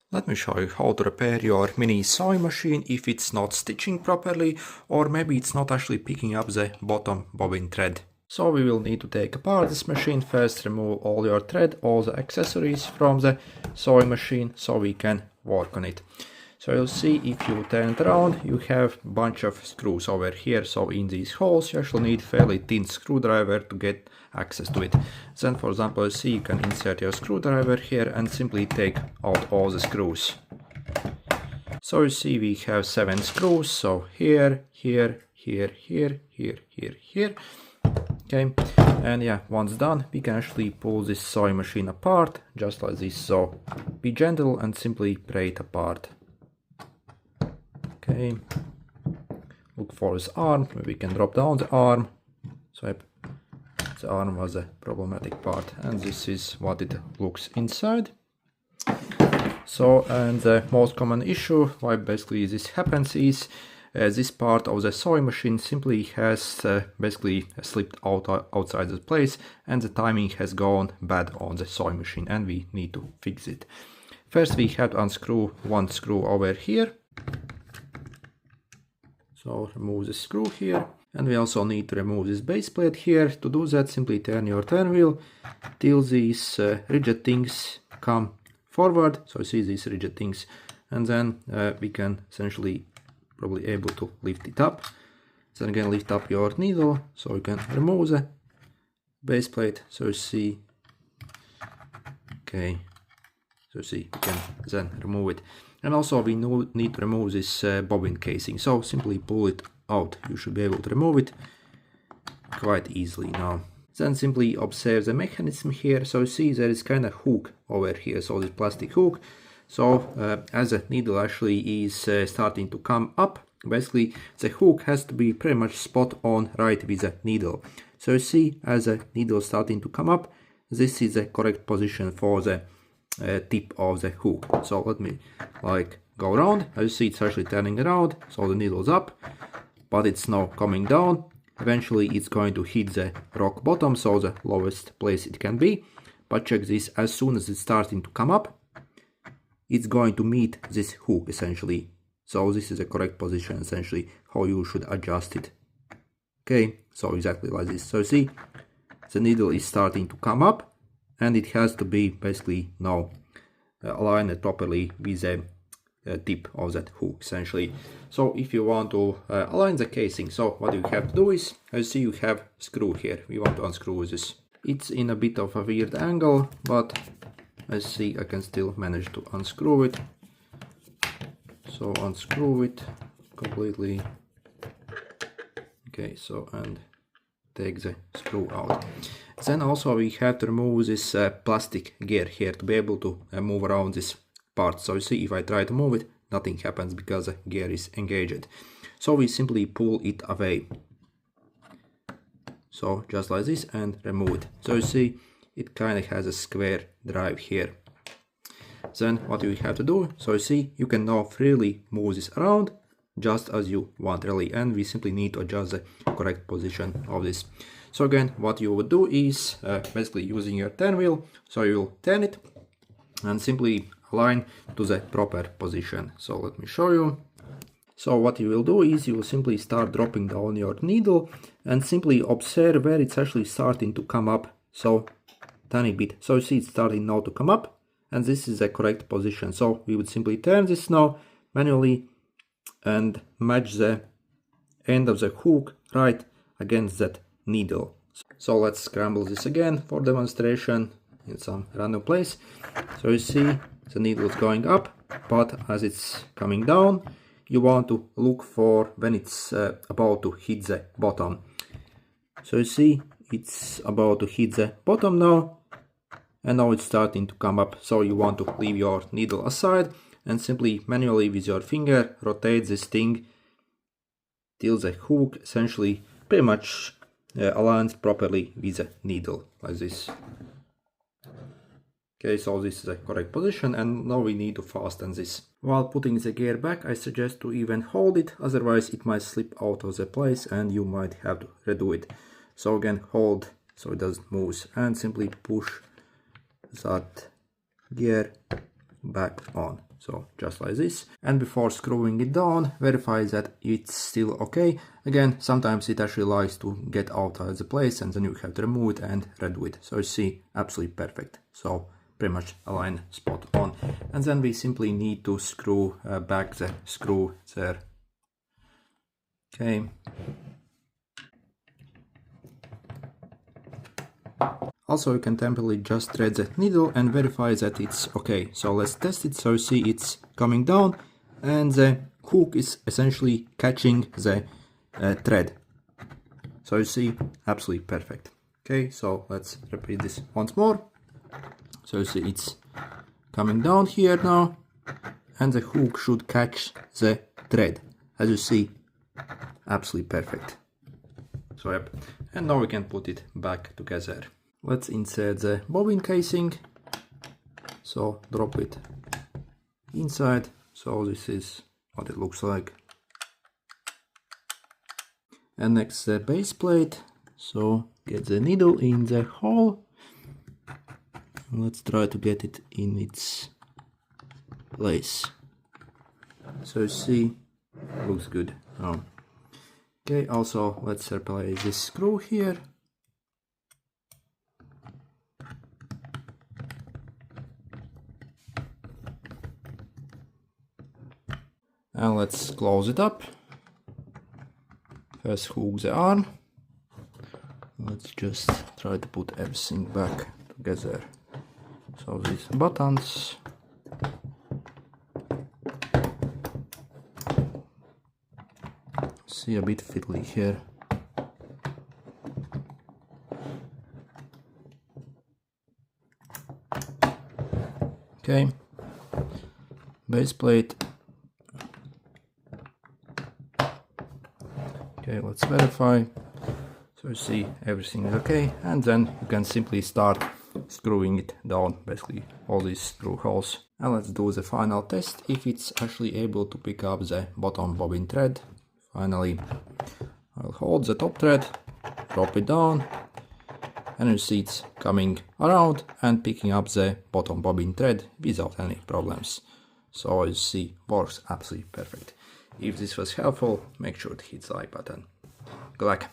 Let me show you how to repair your mini sewing machine if it's not stitching properly, or maybe it's not actually picking up the bottom bobbin thread. So we will need to take apart this machine. First remove all your thread, all the accessories from the sewing machine so we can work on it. So you'll see if you turn it around, you have a bunch of screws over here. So in these holes you actually need fairly thin screwdriver to get access to it. Then for example, you see you can insert your screwdriver here and simply take out all the screws. So you see we have 7 screws. So here, here, here, here, here, here, here. Okay, and yeah, once done, we can actually pull this sewing machine apart just like this. So be gentle and simply pry it apart. Okay, look for this arm. We can drop down the arm. So the arm was a problematic part, and this is what it looks inside. So, and the most common issue why basically this happens is this part of the sewing machine simply has basically slipped outside the place, and the timing has gone bad on the sewing machine, and we need to fix it. First we have to unscrew one screw over here. So remove the screw here, and we also need to remove this base plate here. To do that, simply turn your turn wheel till these rigid things come forward. So you see these rigid things, and then we can essentially probably able to lift it up. Then again lift up your needle so you can remove the base plate. So you see, okay, so you see we can then remove it. And also we need to remove this bobbin casing. So simply pull it out. You should be able to remove it quite easily now. Then simply observe the mechanism here. So you see there is kind of hook over here. So this plastic hook. So as the needle actually is starting to come up, basically the hook has to be pretty much spot on right with the needle. So you see as the needle is starting to come up, this is the correct position for the tip of the hook. So let me go around. As you see, it's actually turning around, so the needle is up, but it's now coming down. Eventually it's going to hit the rock bottom, so the lowest place it can be. But check this, as soon as it's starting to come up, it's going to meet this hook essentially. So this is the correct position essentially how you should adjust it. Okay, so exactly like this. So you see the needle is starting to come up, and it has to be basically now aligned properly with the tip of that hook essentially. So if you want to align the casing, so what you have to do is, as you see, you have screw here. We want to unscrew this. It's in a bit of a weird angle, but as you see, I can still manage to unscrew it. So unscrew it completely. Okay, so and take the screw out. Then also we have to remove this plastic gear here to be able to move around this part. So you see, if I try to move it, nothing happens because the gear is engaged. So we simply pull it away. So just like this, and remove it. So you see, it kind of has a square drive here. Then what you have to do, so you see, you can now freely move this around just as you want really, and we simply need to adjust the correct position of this. So again, what you would do is basically using your turn wheel, so you'll turn it and simply align to the proper position. So let me show you. So what you will do is you will simply start dropping down your needle and simply observe where it's actually starting to come up. So tiny bit. So you see it's starting now to come up, and this is the correct position. So we would simply turn this now manually and match the end of the hook right against that needle. So let's scramble this again for demonstration in some random place. So you see the needle is going up, but as it's coming down, you want to look for when it's about to hit the bottom. So you see it's about to hit the bottom now, and now it's starting to come up. So you want to leave your needle aside and simply manually with your finger rotate this thing till the hook essentially pretty much aligns properly with the needle like this. Okay, so this is the correct position, and now we need to fasten this. While putting the gear back, I suggest to even hold it, otherwise it might slip out of the place and you might have to redo it. So again, hold so it doesn't move, and simply push that gear back on. So just like this. And before screwing it down, verify that it's still okay. Again, sometimes it actually likes to get out of the place and then you have to remove it and redo it. So you see, absolutely perfect. So pretty much aligned spot on. And then we simply need to screw back the screw there. Okay. Also, you can temporarily just thread the needle and verify that it's okay. So let's test it. So you see it's coming down and the hook is essentially catching the thread. So you see, absolutely perfect. Okay, so let's repeat this once more. So you see it's coming down here now and the hook should catch the thread. As you see, absolutely perfect. So yep, and now we can put it back together. Let's insert the bobbin casing. So drop it inside. So this is what it looks like. And next the base plate. So get the needle in the hole. Let's try to get it in its place. So you see, looks good. Oh. Okay, also let's replace this screw here. And let's close it up. First hook the arm. Let's just try to put everything back together. So these buttons. See, a bit fiddly here. Okay. Base plate. Okay, let's verify. So you see everything is okay, and then you can simply start screwing it down, basically all these screw holes. And let's do the final test if it's actually able to pick up the bottom bobbin thread. Finally, I'll hold the top thread, drop it down, and you see it's coming around and picking up the bottom bobbin thread without any problems. So as you see, works absolutely perfect. If this was helpful, make sure to hit the like button. Good luck!